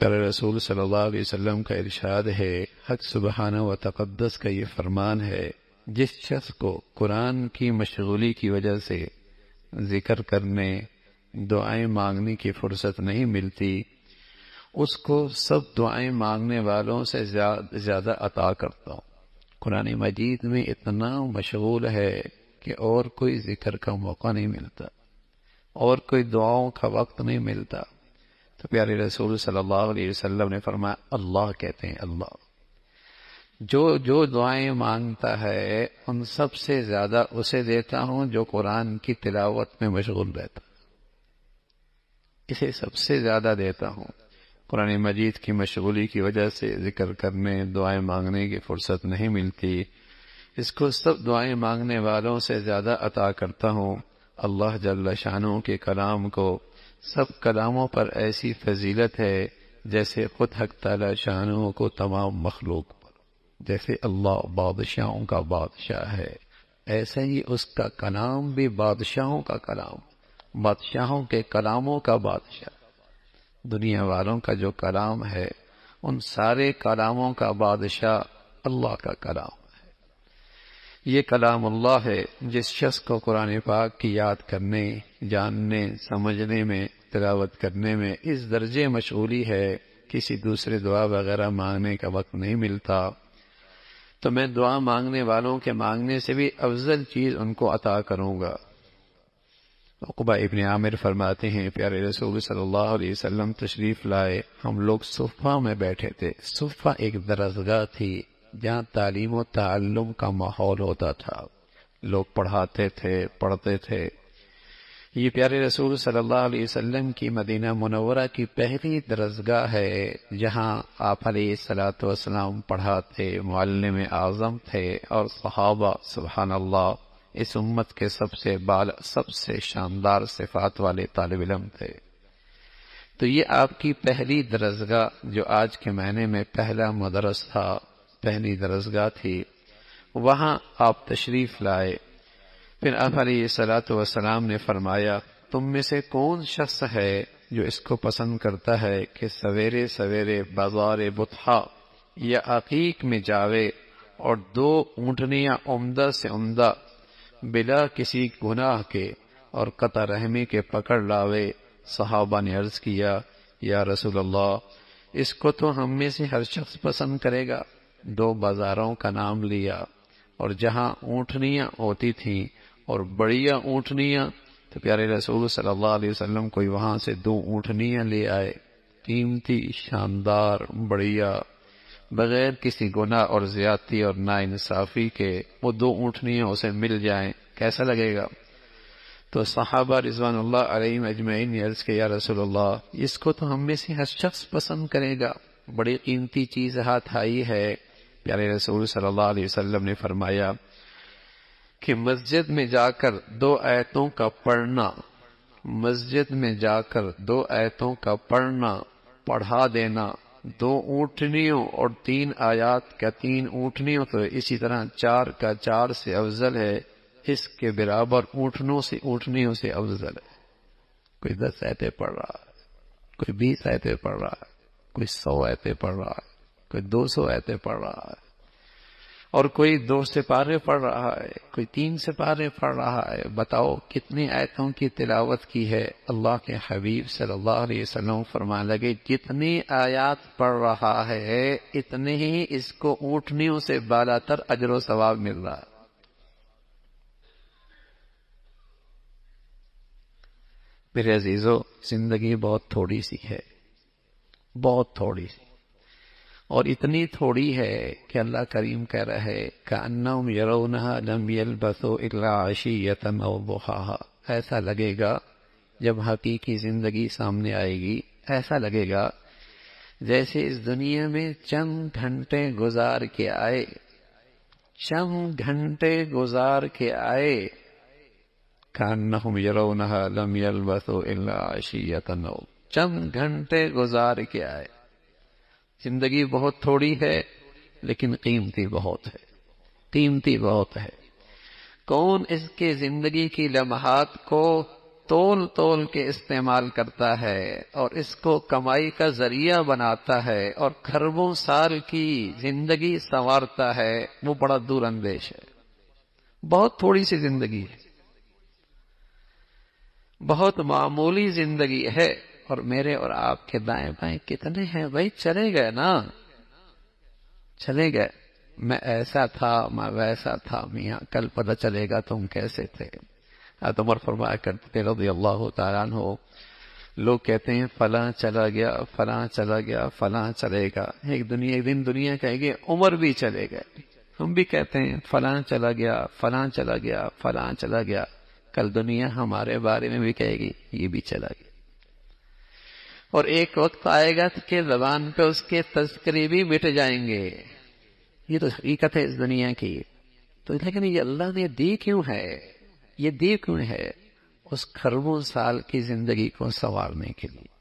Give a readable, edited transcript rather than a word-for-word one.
پیارے رسول صلی اللہ علیہ وسلم کا ارشاد ہے، حق سبحانہ و تقدس کا یہ فرمان ہے، جس شخص کو قرآن کی مشغولی کی وجہ سے ذکر کرنے، دعائیں مانگنے کی فرصت نہیں ملتی، اس کو سب دعائیں مانگنے والوں سے زیادہ عطا کرتا ہوں۔ قرآن مجید میں اتنا مشغول ہے کہ اور کوئی ذکر کا موقع نہیں ملتا، اور کوئی دعاؤں کا وقت نہیں ملتا۔ تو پیارے رسول صلی اللہ علیہ وسلم نے فرمایا، اللہ کہتے ہیں اللہ جو دعائیں مانگتا ہے ان سب سے زیادہ اسے دیتا ہوں جو قرآن کی تلاوت میں مشغول رہتا، اسے سب سے زیادہ دیتا ہوں۔ قرآن مجید کی مشغولی کی وجہ سے ذکر کرنے، دعائیں مانگنے کی فرصت نہیں ملتی، اس کو سب دعائیں مانگنے والوں سے زیادہ عطا کرتا ہوں۔ اللہ جل شانہ کے کلام کو سب کلاموں پر ایسی فضیلت ہے جیسے خود حق تعالی شانہ کو تمام مخلوق پر، جیسے اللہ بادشاہوں کا بادشاہ ہے، ایسے ہی اس کا کلام بھی بادشاہوں کا کلام، بادشاہوں کے کلاموں کا بادشاہ۔ دنیا والوں کا جو کلام ہے ان سارے کلاموں کا بادشاہ اللہ کا کلام ہے۔ یہ کلام اللہ ہے، جس شخص کو قرآن پاک کی یاد کرنے، جاننے، سمجھنے میں، تلاوت کرنے میں اس درجے مشغولی ہے، کسی دوسرے دعا وغیرہ مانگنے کا وقت نہیں ملتا، تو میں دعا مانگنے والوں کے مانگنے سے بھی افضل چیز ان کو عطا کروں گا۔ عقبہ ابن عامر فرماتے ہیں، پیارے رسول صلی اللہ علیہ وسلم تشریف لائے، ہم لوگ صفہ میں بیٹھے تھے۔ صفہ ایک درسگاہ تھی جہاں تعلیم و تعلم کا ماحول ہوتا تھا، لوگ پڑھاتے تھے، پڑھتے تھے۔ یہ پیارے رسول صلی اللہ علیہ وسلم کی مدینہ منورہ کی پہلی درسگاہ ہے جہاں آپ علیہ الصلوۃ والسلام پڑھاتے، معلم اعظم تھے، اور صحابہ سبحان اللہ اس امت کے سب سے شاندار صفات والے طالب علم تھے۔ تو یہ آپ کی پہلی درسگاہ، جو آج کے معنی میں پہلا مدرس تھا، پہلی درسگاہ تھی، وہاں آپ تشریف لائے۔ پھر آپ علیہ الصلوۃ والسلام نے فرمایا، تم میں سے کون شخص ہے جو اس کو پسند کرتا ہے کہ سویرے سویرے بازار بطحا یا عقیق میں جاوے اور 2 اونٹنیاں عمدہ سے عمدہ بلا کسی گناہ کے اور قطع رحمی کے پکڑ لاوے؟ صحابہ نے عرض کیا، یا رسول اللہ، اس کو تو ہم میں سے ہر شخص پسند کرے گا۔ 2 بازاروں کا نام لیا، اور جہاں اونٹنیاں ہوتی تھیں اور بڑیا اونٹنیاں، تو پیارے رسول صلی اللہ علیہ وسلم کوئی وہاں سے 2 اونٹنیاں لے آئے، قیمتی، شاندار، بڑیا، بغیر کسی گناہ اور زیادتی اور ناانصافی کے وہ 2 اونٹنیاں اسے مل جائیں، کیسا لگے گا؟ تو صحابہ رضوان اللہ علیہم اجمعین نے عرض کیا، یا رسول اللہ، اس کو تو ہم میں سے ہر شخص پسند کرے گا، بڑی قیمتی چیز ہاتھ آئی ہے۔ پیارے رسول صلی اللہ علیہ وسلم نے فرمایا کہ مسجد میں جا کر 2 آیتوں کا پڑھنا، مسجد میں جا کر 2 آیتوں کا پڑھنا، پڑھا دینا 2 اونٹنیوں اور 3 آیات کا 3 اونٹنیوں، تو اسی طرح 4 کا 4 سے افضل ہے، اس کے برابر اونٹنیوں سے افضل ہے۔ کوئی 10 آیتیں پڑھ رہا ہے، کوئی 20 آیتیں پڑھ رہا ہے، کوئی 100 آیتیں پڑھ رہا ہے، کوئی 200 آیتیں پڑھ رہا ہے، اور کوئی 2 سپارے پڑھ رہا ہے، کوئی 3 سپارے پڑھ رہا ہے۔ بتاؤ کتنی آیتوں کی تلاوت کی ہے؟ اللہ کے حبیب صلی اللہ علیہ وسلم فرمانے لگے، جتنی آیات پڑھ رہا ہے اتنے ہی اس کو اونٹنیوں سے بالا تر اجر و ثواب مل رہا ہے۔ میرے عزیزو، زندگی بہت تھوڑی سی ہے، بہت تھوڑی سی، اور اتنی تھوڑی ہے کہ اللہ کریم کہہ رہا ہے، کأنہم یرونہا لم یلبثوا الا عشیۃ او ضحاہا۔ ایسا لگے گا جب حقیقی زندگی سامنے آئے گی، ایسا لگے گا جیسے اس دنیا میں چند گھنٹے گزار کے آئے، چند گھنٹے گزار کے آئے۔ کأنہم یرونہا لم یلبثوا الا عشیۃ او، چند گھنٹے گزار کے آئے۔ زندگی بہت تھوڑی ہے لیکن قیمتی بہت ہے، قیمتی بہت ہے۔ کون اس کے زندگی کی لمحات کو تول تول کے استعمال کرتا ہے اور اس کو کمائی کا ذریعہ بناتا ہے اور کھربوں سال کی زندگی سنوارتا ہے، وہ بڑا دور اندیش ہے۔ بہت تھوڑی سی زندگی ہے، بہت معمولی زندگی ہے، اور میرے اور آپ کے دائیں بائیں کتنے ہیں بھائی؟ چلے گئے نا، چلے گئے۔ میں ایسا تھا، میں ویسا تھا، میاں کل پتہ چلے گا تم کیسے تھے۔ حضرت عمر فرمایا کرتے رضی اللہ تعالیٰ عنہ، لوگ کہتے ہیں فلاں چلا گیا، فلاں چلا گیا، فلاں چلے گا، ایک دن دنیا کہے گی عمر بھی چلے گئے۔ ہم بھی کہتے ہیں فلاں چلا گیا، فلاں چلا گیا، فلاں چلا گیا، کل دنیا ہمارے بارے میں بھی کہے گی یہ بھی چلا گیا۔ اور ایک وقت آئے گا کہ زبان پہ اس کے تذکرے بھی مٹ جائیں گے۔ یہ تو حقیقت ہے اس دنیا کی۔ تو لیکن یہ اللہ نے دی کیوں ہے؟ یہ دی کیوں ہے؟ اس کھربوں سال کی زندگی کو سنوارنے کے لیے۔